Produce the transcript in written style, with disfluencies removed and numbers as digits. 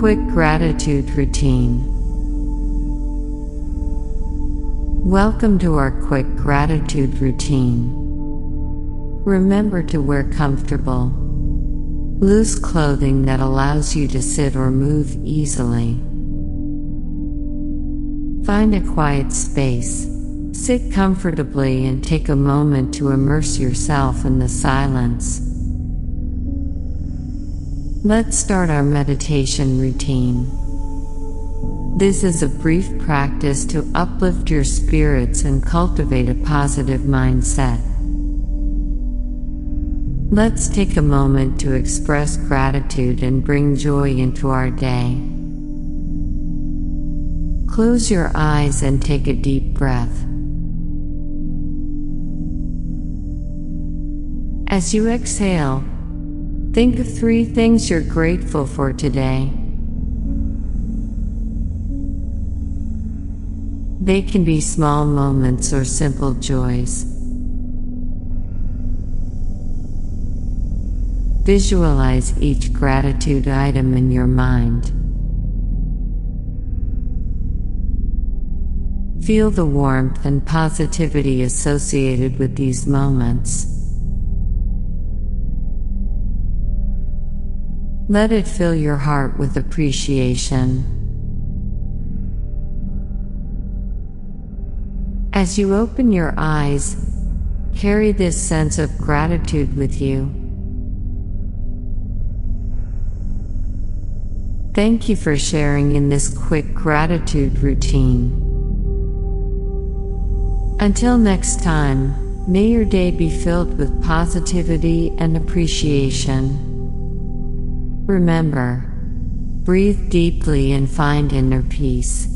Quick gratitude routine. Welcome to our quick gratitude routine. Remember to wear comfortable, loose clothing that allows you to sit or move easily. Find a quiet space. Sit comfortably and take a moment to immerse yourself in the silence. Let's start our meditation routine. This is a brief practice to uplift your spirits and cultivate a positive mindset. Let's take a moment to express gratitude and bring joy into our day. Close your eyes and take a deep breath. As you exhale, think of 3 things you're grateful for today. They can be small moments or simple joys. Visualize each gratitude item in your mind. Feel the warmth and positivity associated with these moments. Let it fill your heart with appreciation. As you open your eyes, carry this sense of gratitude with you. Thank you for sharing in this quick gratitude routine. Until next time, may your day be filled with positivity and appreciation. Remember, breathe deeply and find inner peace.